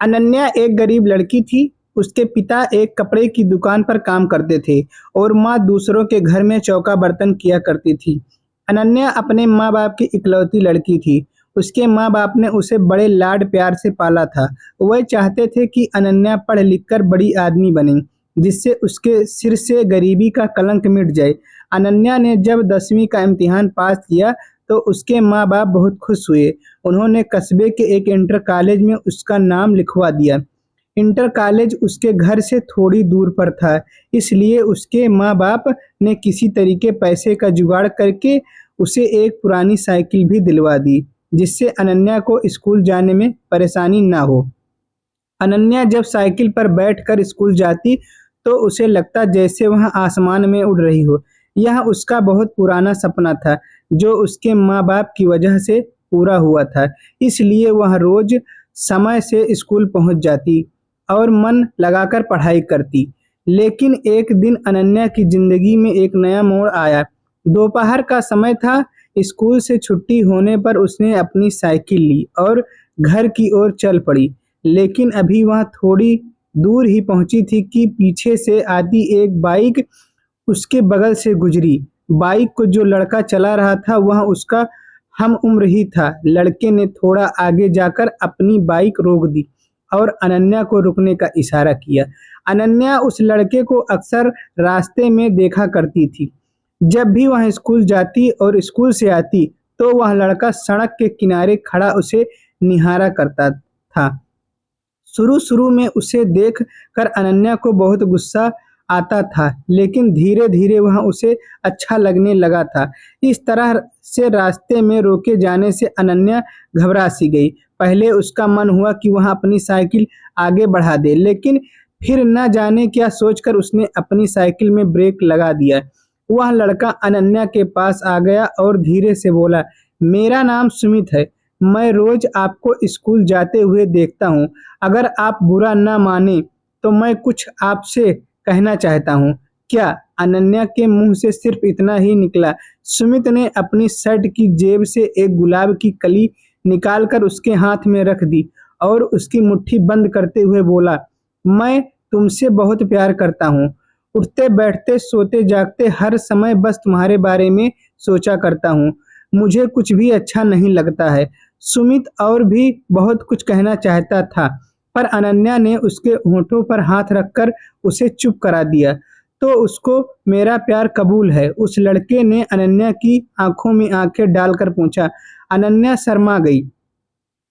अनन्या एक गरीब लड़की थी। उसके पिता एक कपड़े की दुकान पर काम करते थे और माँ दूसरों के घर में चौका बर्तन किया करती थी। अनन्या अपने माँ बाप की इकलौती लड़की थी। उसके माँ बाप ने उसे बड़े लाड प्यार से पाला था। वह चाहते थे कि अनन्या पढ़ लिख कर बड़ी आदमी बने, जिससे उसके सिर से गरीबी का कलंक मिट जाए। अनन्या ने जब 10वीं का इम्तिहान पास किया तो उसके माँ बाप बहुत खुश हुए। उन्होंने कस्बे के एक इंटर कॉलेज में उसका नाम लिखवा दिया। इंटर कॉलेज उसके घर से थोड़ी दूर पर था, इसलिए उसके माँ बाप ने किसी तरीके पैसे का जुगाड़ करके उसे एक पुरानी साइकिल भी दिलवा दी, जिससे अनन्या को स्कूल जाने में परेशानी ना हो। अनन्या जब साइकिल पर बैठकर स्कूल जाती तो उसे लगता जैसे वह आसमान में उड़ रही हो। यह उसका बहुत पुराना सपना था, जो उसके माँ बाप की वजह से पूरा हुआ था। इसलिए वह रोज समय से स्कूल पहुंच जाती और मन लगाकर पढ़ाई करती। लेकिन एक दिन अनन्या की जिंदगी में एक नया मोड़ आया। दोपहर का समय था। स्कूल से छुट्टी होने पर उसने अपनी साइकिल ली और घर की ओर चल पड़ी। लेकिन अभी वह थोड़ी दूर ही पहुंची थी कि पीछे से आती एक बाइक उसके बगल से गुजरी। बाइक को जो लड़का चला रहा था वह उसका हम उम्र ही था। लड़के ने थोड़ा आगे जाकर अपनी बाइक रोक दी और अनन्या को रुकने का इशारा किया। अनन्या उस लड़के को अक्सर रास्ते में देखा करती थी। जब भी वह स्कूल जाती और स्कूल से आती तो वह लड़का सड़क के किनारे खड़ा उसे निहारा करता था। शुरू-शुरू में उसे देख कर अनन्या को बहुत गुस्सा आता था, लेकिन धीरे-धीरे वह उसे अच्छा लगने लगा था। इस तरह से रास्ते में रोके जाने से अनन्या घबरा सी गई। पहले उसका मन हुआ कि वह अपनी साइकिल आगे बढ़ा दे, लेकिन फिर न जाने क्या सोचकर उसने अपनी साइकिल में ब्रेक लगा दिया। वह लड़का अनन्या के पास आ गया और धीरे से बोला, "मेरा नाम सुमित है। मैं रोज आपको स्कूल जाते हुए देखता हूँ। अगर आप बुरा ना माने तो मैं कुछ आपसे कहना चाहता हूँ।" "क्या?" अनन्या के मुंह से सिर्फ इतना ही निकला। सुमित ने अपनी शर्ट की जेब से एक गुलाब की कली निकालकर उसके हाथ में रख दी और उसकी मुट्ठी बंद करते हुए बोला, "मैं तुमसे बहुत प्यार करता हूँ। उठते बैठते सोते जागते हर समय बस तुम्हारे बारे में सोचा करता हूँ। मुझे कुछ भी अच्छा नहीं लगता है।" सुमित और भी बहुत कुछ कहना चाहता था, पर अनन्या ने उसके होठों पर हाथ रखकर उसे चुप करा दिया। "तो उसको मेरा प्यार कबूल है?" उस लड़के ने अनन्या की आंखों में आंखें डालकर पूछा। अनन्या शर्मा गई।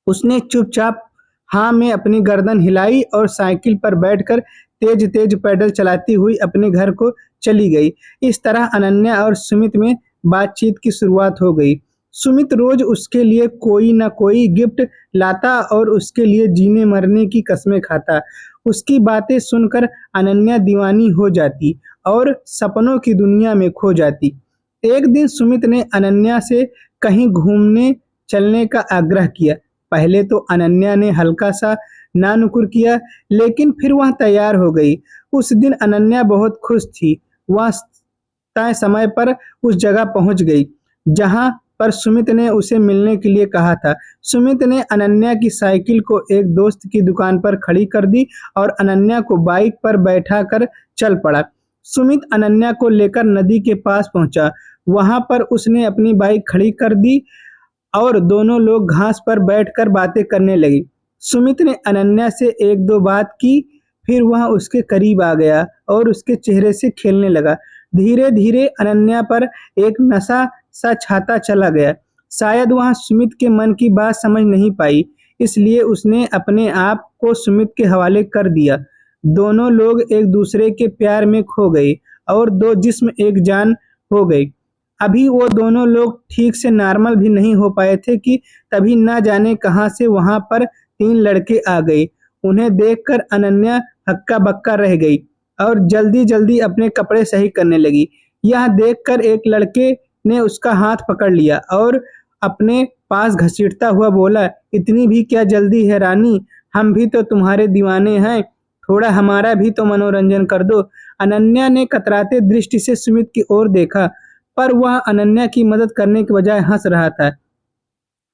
उसने चुपचाप हाँ में अपनी गर्दन हिलाई और साइकिल पर बैठकर तेज-तेज पैडल चलाती हुई अपने घर को चली गई। इस तरह अनन्या और सुमित में बातचीत की शुरुआत हो गई। सुमित रोज उसके लिए कोई न कोई गिफ्ट लाता और उसके लिए जीने मरने की कस्में खाता। उसकी बातें सुनकर अनन्या दीवानी हो जाती और सपनों की दुनिया में खो जाती। एक दिन सुमित ने अनन्या से कहीं घूमने चलने का आग्रह किया। पहले तो अनन्या ने हल्का-सा नानुकुर किया, लेकिन फिर वह तैयार हो गई। उस दिन अनन्या बहुत खुश थी। वह तय समय पर उस जगह पहुंच गई, जहां पर सुमित ने उसे मिलने के लिए कहा था। सुमित ने अनन्या की साइकिल को एक दोस्त की दुकान पर खड़ी कर दी और अनन्या को बाइक पर बैठाकर चल पड़ा। सुमित अनन्या को लेकर नदी के पास पहुंचा। वहां पर उसने अपनी बाइक खड़ी कर दी और दोनों लोग घास पर बैठकर बातें करने लगे। सुमित ने अनन्या से एक दो बात की, फिर वह उसके करीब आ गया और उसके चेहरे से खेलने लगा। धीरे-धीरे अनन्या पर एक नशा सा छाता चला गया। शायद वह सुमित के मन की बात समझ नहीं पाई, इसलिए उसने अपने आप को सुमित के हवाले कर दिया। दोनों लोग एक दूसरे के प्यार में खो गए और दो जिस्म एक जान हो गए। अभी वो दोनों लोग ठीक से नॉर्मल भी नहीं हो पाए थे कि तभी ना जाने कहां से वहां पर 3 लड़के आ गए। उन्हें देखकर अनन्या हक्का-बक्का रह गई और जल्दी-जल्दी अपने कपड़े सही करने लगी। यह देखकर एक लड़के ने उसका हाथ पकड़ लिया और अपने पास घसीटता हुआ बोला, "इतनी भी क्या जल्दी है रानी? हम भी तो तुम्हारे दीवाने हैं। थोड़ा हमारा भी तो मनोरंजन कर दो।" अनन्या ने कतराते दृष्टि से सुमित की ओर देखा, पर वह अनन्या की मदद करने के बजाय हंस रहा था।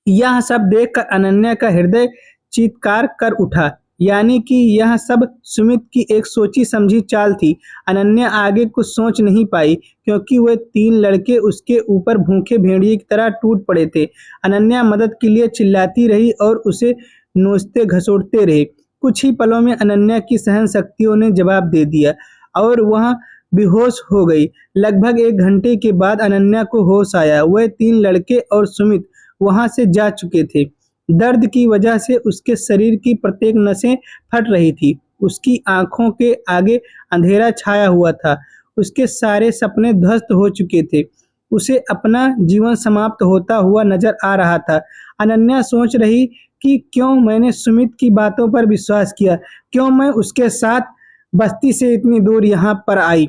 यह सब देखकर अनन्या का हृदय चीत्कार कर उठा। यानी कि यह सब सुमित की एक सोची समझी चाल थी। अनन्या आगे कुछ सोच नहीं पाई क्योंकि वे 3 लड़के उसके ऊपर भूखे भेड़िए की तरह टूट पड़े थे। अनन्या मदद के लिए चिल्लाती रही और उसे नोचते घसोटते रहे। कुछ ही पलों में अनन्या की सहन शक्तियों ने जवाब दे दिया और वह बेहोश हो गई। लगभग 1 घंटे के बाद अनन्या को होश आया। वह 3 लड़के और सुमित वहां से जा चुके थे। दर्द की वजह से उसके शरीर की प्रत्येक नसें फट रही थी। उसकी आंखों के आगे अंधेरा छाया हुआ था। उसके सारे सपने ध्वस्त हो चुके थे। उसे अपना जीवन समाप्त होता हुआ नजर आ रहा था। अनन्या सोच रही कि क्यों मैंने सुमित की बातों पर विश्वास किया, क्यों मैं उसके साथ बस्ती से इतनी दूर यहाँ पर आई।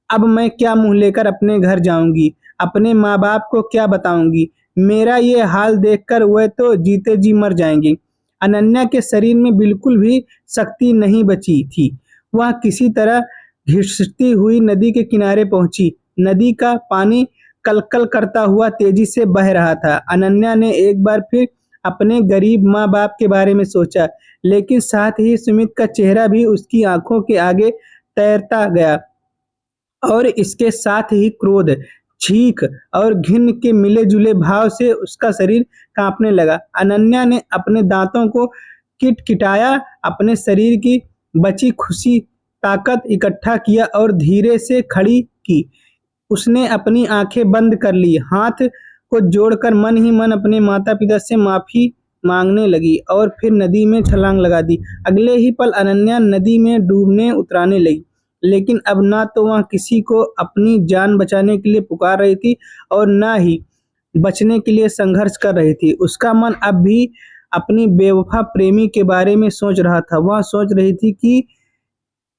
अब मैं क्या मुंह लेकर अपने घर जाऊंगी, अपने माँ बाप को क्या बताऊंगी। मेरा ये हाल देखकर वह तो जीते जी मर जाएंगे। अनन्या के शरीर में बिल्कुल भी शक्ति नहीं बची थी। वह किसी तरह घिसती हुई नदी के किनारे पहुंची। नदी का पानी कलकल करता हुआ तेजी से बह रहा था। अनन्या ने एक बार फिर अपने गरीब माँ बाप के बारे में सोचा, लेकिन साथ ही सुमित का चेहरा भी उसकी आंखों के आगे तैरता गया और इसके साथ ही क्रोध, छींक और घिन के मिले-जुले भाव से उसका शरीर कांपने लगा। अनन्या ने अपने दांतों को किटकिटाया, अपने शरीर की बची खुशी ताकत इकट्ठा किया और धीरे से खड़ी की। उसने अपनी आंखें बंद कर ली, हाथ को जोड़कर मन ही मन अपने माता-पिता से माफी मांगने लगी और फिर नदी में छलांग लगा दी। अगले ही पल अनन्या नदी में डूबने उतराने लगी, लेकिन अब ना तो वह किसी को अपनी जान बचाने के लिए पुकार रही थी और ना ही बचने के लिए संघर्ष कर रही थी। उसका मन अब भी अपनी बेवफा प्रेमी के बारे में सोच रहा था। वह सोच रही थी कि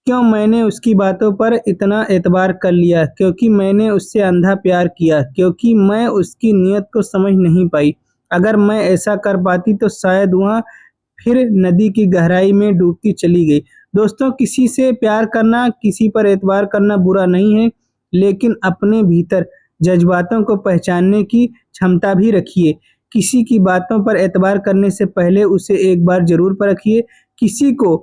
क्यों मैंने उसकी बातों पर इतना एतबार कर लिया, क्योंकि मैंने उससे अंधा प्यार किया, क्योंकि मैं उसकी नीयत को समझ नहीं पाई। अगर मैं ऐसा कर पाती तो शायद वह फिर नदी की गहराई में डूबती चली गई। दोस्तों, किसी से प्यार करना, किसी पर एतबार करना बुरा नहीं है, लेकिन अपने भीतर जज्बातों को पहचानने की क्षमता भी रखिए। किसी की बातों पर एतबार करने से पहले उसे एक बार जरूर परखिए। किसी को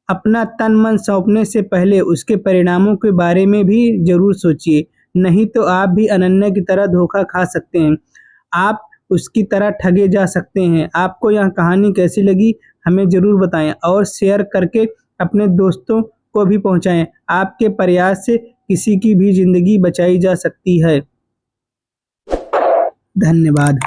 अपना तन मन सौंपने से पहले उसके परिणामों के बारे में भी जरूर सोचिए, नहीं तो आप भी अनन्या की तरह धोखा खा सकते हैं। आप उसकी तरह ठगे जा सकते हैं। आपको यह कहानी कैसी लगी हमें ज़रूर बताएं और शेयर करके अपने दोस्तों को भी पहुंचाएं। आपके प्रयास से किसी की भी ज़िंदगी बचाई जा सकती है। धन्यवाद।